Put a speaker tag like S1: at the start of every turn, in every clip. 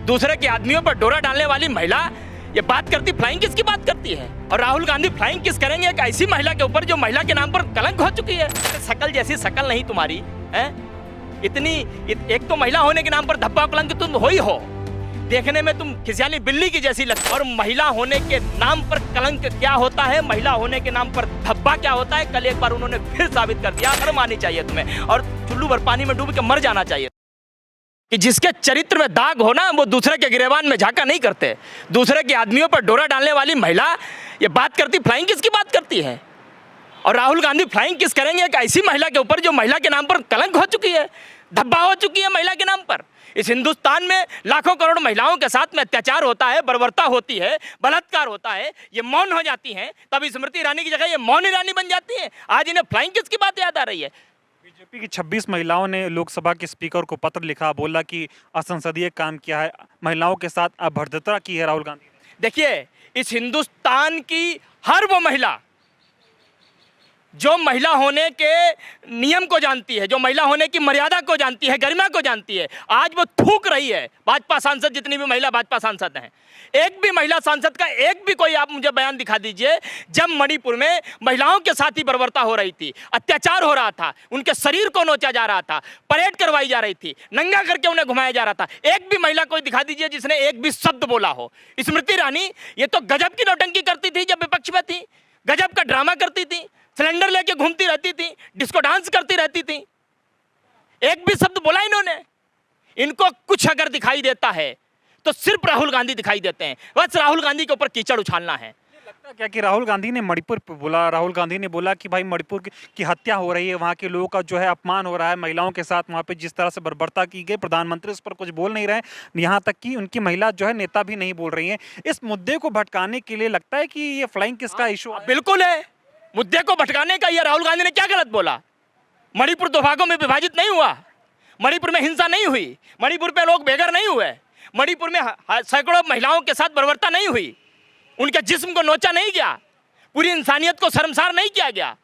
S1: दूसरे के आदमियों पर डोरा डालने वाली महिला ये बात करती, फ्लाइंग किस की बात करती है? और राहुल गांधी फ्लाइंग किस करेंगे एक ऐसी महिला के ऊपर जो महिला के नाम पर कलंक हो चुकी है? शकल जैसी शकल नहीं तुम्हारी है, एक तो महिला होने के नाम पर धब्बा कलंक तुम हो ही हो, देखने में तुम खिसियानी बिल्ली की जैसी लगती। और महिला होने के नाम पर कलंक क्या होता है, महिला होने के नाम पर धब्बा क्या होता है, कल एक बार उन्होंने फिर साबित कर दिया। शर्म आनी चाहिए तुम्हें और चुल्लू भर पानी में डूब के मर जाना चाहिए। कि जिसके चरित्र में दाग हो ना, वो दूसरे के गिरेबान में झांका नहीं करते। दूसरे के आदमियों पर डोरा डालने वाली महिला ये बात करती, फ्लाइंग किस की बात करती है? और राहुल गांधी फ्लाइंग किस करेंगे एक ऐसी महिला के ऊपर जो महिला के नाम पर कलंक हो चुकी है, धब्बा हो चुकी है महिला के नाम पर। इस हिंदुस्तान में लाखों करोड़ महिलाओं के साथ में अत्याचार होता है, बर्बरता होती है, बलात्कार होता है, ये मौन हो जाती हैं, तब स्मृति ईरानी की जगह ये मौन ईरानी बन जाती है। आज इन्हें फ्लाइंग किस की बात याद आ रही है?
S2: बीजेपी की 26 महिलाओं ने लोकसभा के स्पीकर को पत्र लिखा, बोला कि असंसदीय काम किया है, महिलाओं के साथ अभद्रता की है राहुल गांधी ने।
S1: देखिए, इस हिंदुस्तान की हर वो महिला जो महिला होने के नियम को जानती है, जो महिला होने की मर्यादा को जानती है, गरिमा को जानती है, आज वो थूक रही है। भाजपा सांसद, जितनी भी महिला भाजपा सांसद हैं, एक भी महिला सांसद का एक भी कोई आप मुझे बयान दिखा दीजिए जब मणिपुर में महिलाओं के साथ ही बर्बरता हो रही थी, अत्याचार हो रहा था, उनके शरीर को नोचा जा रहा था, परेड करवाई जा रही थी, नंगा करके उन्हें घुमाया जा रहा था, एक भी महिला कोई दिखा दीजिए जिसने एक भी शब्द बोला हो। स्मृति ईरानी ये तो गजब की नौटंकी करती थी जब विपक्ष में थी, गजब का ड्रामा करती थी, सिलेंडर लेके घूमती रहती थी, डिस्को डांस करती रहती थी, एक भी शब्द बोला इन्होंने? इनको कुछ अगर दिखाई देता है तो सिर्फ राहुल गांधी दिखाई देते हैं, बस राहुल गांधी के ऊपर कीचड़ उछालना है।
S2: लगता है क्या कि राहुल गांधी ने मणिपुर पे बोला, राहुल गांधी ने बोला कि भाई मणिपुर की हत्या हो रही है, वहाँ के लोगों का जो है अपमान हो रहा है, महिलाओं के साथ वहाँ पे जिस तरह से बर्बरता की गई, प्रधानमंत्री उस पर कुछ बोल नहीं रहे, यहाँ तक कि उनकी महिला जो है नेता भी नहीं बोल रही है। इस मुद्दे को भटकाने के लिए लगता है कि ये फ्लाइंग किसका इशू है?
S1: बिल्कुल है, मुद्दे को भटकाने का। ये राहुल गांधी ने क्या गलत बोला? मणिपुर दो भागों में विभाजित नहीं हुआ, मणिपुर में हिंसा नहीं हुई, मणिपुर पे लोग बेघर नहीं हुए, मणिपुर में सैकड़ों महिलाओं के साथ बर्बरता नहीं हुई, उनके जिस्म को नोचा नहीं गया, पूरी इंसानियत को शर्मसार नहीं किया गया,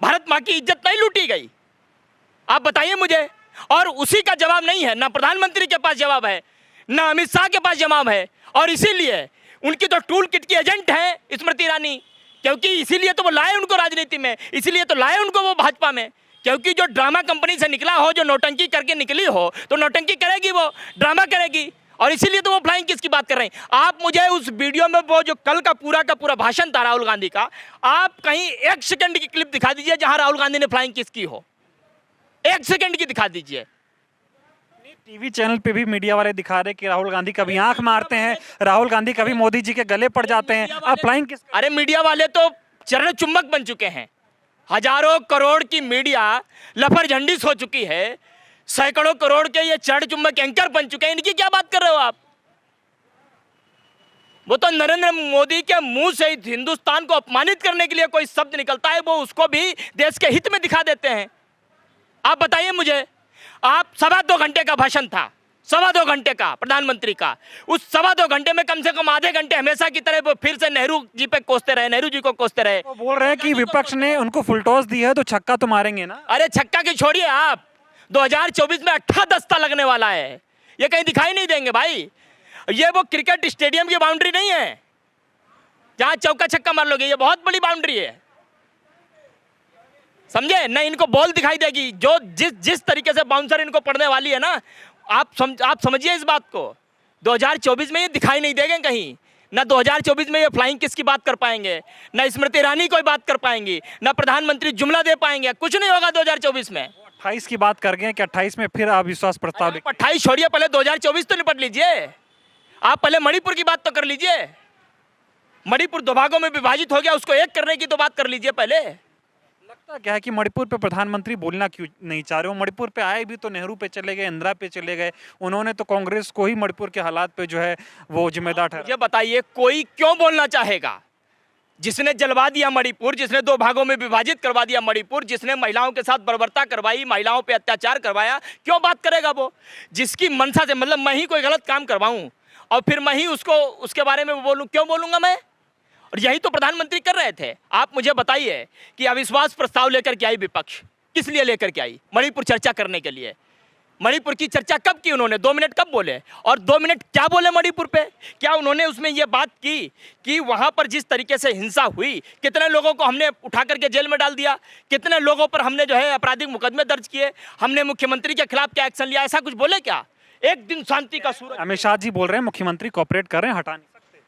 S1: भारत माँ की इज्जत नहीं लूटी गई। आप बताइए मुझे। और उसी का जवाब नहीं है, ना प्रधानमंत्री के पास जवाब है, ना अमित शाह के पास जवाब है। और इसीलिए उनकी तो टूल किट की एजेंट है स्मृति ईरानी, क्योंकि इसीलिए तो वो लाए उनको राजनीति में, इसीलिए तो लाए उनको वो भाजपा में। क्योंकि जो ड्रामा कंपनी से निकला हो, जो नौटंकी करके निकली हो, तो नौटंकी करेगी, वो ड्रामा करेगी। और इसीलिए तो वो फ्लाइंग किस की बात कर रहे हैं। आप मुझे उस वीडियो में वो जो कल का पूरा भाषण था राहुल गांधी का, आप कहीं 1 सेकंड की क्लिप दिखा दीजिए जहां राहुल गांधी ने फ्लाइंग किस की हो, 1 सेकंड की दिखा दीजिए।
S2: टीवी चैनल पे भी मीडिया वाले दिखा रहे कि राहुल गांधी कभी आंख मारते हैं, राहुल गांधी कभी मोदी जी के गले पड़ जाते हैं, अब फ्लाइंग किस?
S1: अरे मीडिया वाले तो चरण चुंबक बन चुके हैं, हजारों करोड़ की मीडिया लफर झंडिस हो चुकी है, सैकड़ों करोड़ के ये चरण चुंबक एंकर बन चुके हैं। इनकी क्या बात कर रहे हो आप? वो तो नरेंद्र मोदी के मुंह से हिंदुस्तान को अपमानित करने के लिए कोई शब्द निकलता है, वो उसको भी देश के हित में दिखा देते हैं। आप बताइए मुझे, आप 2.25 घंटे का भाषण था, 2.25 घंटे का प्रधानमंत्री का, उस 2.25 घंटे में कम से कम आधे घंटे हमेशा की तरह वो फिर से नेहरू जी पे कोसते रहे, नेहरू जी को कोसते रहे।
S2: वो बोल रहे हैं कि विपक्ष ने उनको फुल टॉस दी है तो छक्का तो मारेंगे ना।
S1: अरे छक्का की छोड़िए आप, 2024 में 8 दस्ता लगने वाला है, ये कहीं दिखाई नहीं देंगे भाई। ये वो क्रिकेट स्टेडियम की बाउंड्री नहीं है जहां चौका छक्का मार लोगे, ये बहुत बड़ी बाउंड्री है, समझे ना? इनको बॉल दिखाई देगी, जो जिस तरीके से बाउंसर इनको पड़ने वाली है ना, आप समझिए इस बात को। 2024 में ये दिखाई नहीं देंगे कहीं, ना 2024 में ये फ्लाइंग किस की बात कर पाएंगे, ना स्मृति ईरानी कोई बात कर पाएंगी, ना प्रधानमंत्री जुमला दे पाएंगे, कुछ नहीं होगा 2024 में।
S2: 28 की बात कर गए कि 28 में फिर अविश्वास प्रस्ताव।
S1: 28 छोड़िए, पहले 2024 तो निपट लीजिए। आप पहले मणिपुर की बात तो कर लीजिए, मणिपुर 2 भागों में विभाजित हो गया, उसको एक करने की तो बात कर लीजिए पहले।
S2: लगता क्या है कि मणिपुर पे प्रधानमंत्री बोलना क्यों नहीं चाह रहे हो? मणिपुर पे आए भी तो नेहरू पे चले गए, इंदिरा पे चले गए, उन्होंने तो कांग्रेस को ही मणिपुर के हालात पे जो है वो जिम्मेदार ठहराया।
S1: ये बताइए, कोई क्यों बोलना चाहेगा? जिसने जलवा दिया मणिपुर, जिसने 2 भागों में विभाजित करवा दिया मणिपुर, जिसने महिलाओं के साथ बर्बरता करवाई, महिलाओं पे अत्याचार करवाया, क्यों बात करेगा वो? जिसकी मनसा से, मतलब मैं ही कोई गलत काम करवाऊं और फिर मैं ही उसके बारे में बोलूं, क्यों बोलूंगा मैं? और यही तो प्रधानमंत्री कर रहे थे। आप मुझे बताइए कि अविश्वास प्रस्ताव लेकर के आई विपक्ष, किस लिए लेकर के आई? मणिपुर चर्चा करने के लिए। मणिपुर की चर्चा कब की उन्होंने? 2 मिनट कब बोले? और 2 मिनट क्या बोले मणिपुर पे? क्या उन्होंने उसमें ये बात की कि वहां पर जिस तरीके से हिंसा हुई, कितने लोगों को हमने उठा करके जेल में डाल दिया, कितने लोगों पर हमने जो है आपराधिक मुकदमे दर्ज किए, हमने मुख्यमंत्री के खिलाफ क्या एक्शन लिया? ऐसा कुछ बोले क्या? एक दिन शांति का सूरज।
S2: अमित शाह जी बोल रहे हैं मुख्यमंत्री कोऑपरेट कर रहे हैं, हटा नहीं सकते,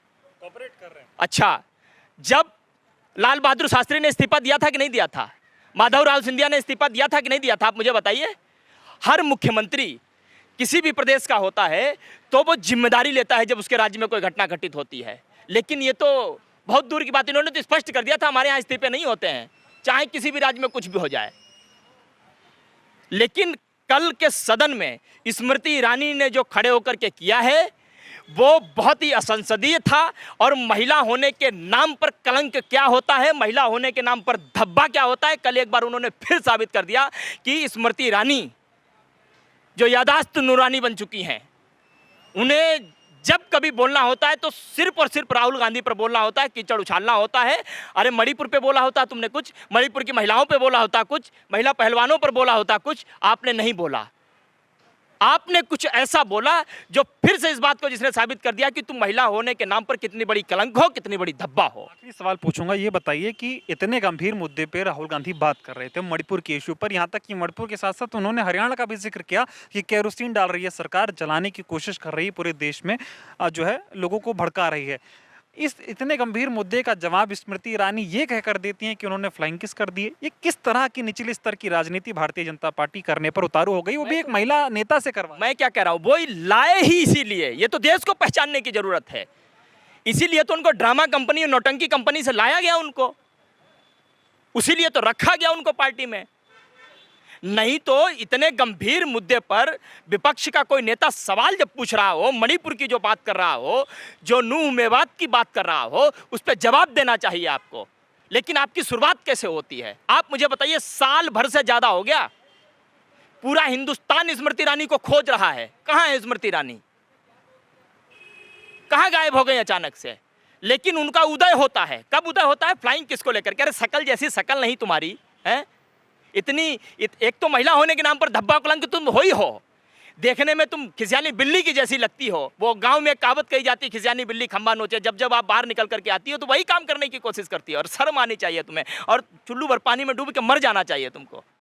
S2: कोऑपरेट कर रहे हैं।
S1: अच्छा, जब लाल बहादुर शास्त्री ने इस्तीफा दिया था कि नहीं दिया था? माधवराव सिंधिया ने इस्तीफा दिया था कि नहीं दिया था? आप मुझे बताइए। हर मुख्यमंत्री किसी भी प्रदेश का होता है तो वो जिम्मेदारी लेता है जब उसके राज्य में कोई घटना घटित होती है, लेकिन ये तो बहुत दूर की बात, इन्होंने तो स्पष्ट कर दिया था हमारे यहाँ इस्तीफे नहीं होते हैं, चाहे किसी भी राज्य में कुछ भी हो जाए। लेकिन कल के सदन में स्मृति ईरानी ने जो खड़े होकर के किया है वो बहुत ही असंसदीय था। और महिला होने के नाम पर कलंक क्या होता है, महिला होने के नाम पर धब्बा क्या होता है, कल एक बार उन्होंने फिर साबित कर दिया कि स्मृति ईरानी जो यादाश्त नूरानी बन चुकी हैं, उन्हें जब कभी बोलना होता है तो सिर्फ और सिर्फ राहुल गांधी पर बोलना होता है, कीचड़ उछालना होता है। अरे मणिपुर पे बोला होता तुमने कुछ, मणिपुर की महिलाओं पे बोला होता कुछ, महिला पहलवानों पर बोला होता कुछ, आपने नहीं बोला। आपने कुछ ऐसा बोला जो फिर से इस बात को जिसने साबित कर दिया कि तुम महिला होने के नाम पर कितनी बड़ी कलंक हो, कितनी बड़ी धब्बा हो।
S2: आखिरी सवाल पूछूंगा, ये बताइए कि इतने गंभीर मुद्दे पे राहुल गांधी बात कर रहे थे मणिपुर के इश्यू पर, यहाँ तक कि मणिपुर के साथ साथ उन्होंने हरियाणा का भी जिक्र किया कि केरोसिन डाल रही है सरकार, जलाने की कोशिश कर रही है पूरे देश में, जो है लोगों को भड़का रही है। इस इतने गंभीर मुद्दे का जवाब स्मृति ईरानी ये कहकर देती हैं कि उन्होंने फ्लाइंग किस कर दिए। ये किस तरह की निचले स्तर की राजनीति भारतीय जनता पार्टी करने पर उतारू हो गई, वो भी एक महिला नेता से करवा।
S1: मैं क्या कह रहा हूँ, वो लाए ही इसीलिए, ये तो देश को पहचानने की जरूरत है, इसीलिए तो उनको ड्रामा कंपनी और नौटंकी कंपनी से लाया गया, उनको उसीलिए तो रखा गया उनको पार्टी में। नहीं तो इतने गंभीर मुद्दे पर विपक्ष का कोई नेता सवाल जब पूछ रहा हो, मणिपुर की जो बात कर रहा हो, जो नूह मेवात की बात कर रहा हो, उस पर जवाब देना चाहिए आपको। लेकिन आपकी शुरुआत कैसे होती है? आप मुझे बताइए, साल भर से ज्यादा हो गया, पूरा हिंदुस्तान स्मृति ईरानी को खोज रहा है। कहां है स्मृति ईरानी? कहां गायब हो गई अचानक से? लेकिन उनका उदय होता है। कब उदय होता है? फ्लाइंग किसको लेकर के? अरे शकल जैसी शकल नहीं तुम्हारी है, एक तो महिला होने के नाम पर धब्बा कलंक तुम हो ही हो, देखने में तुम खिसियानी बिल्ली की जैसी लगती हो। वो गांव में कहावत कही जाती है, खिसियानी बिल्ली खंबा नोचे। जब जब आप बाहर निकल करके आती हो तो वही काम करने की कोशिश करती है, और शर्म आनी चाहिए तुम्हें, और चुल्लू भर पानी में डूब के मर जाना चाहिए तुमको।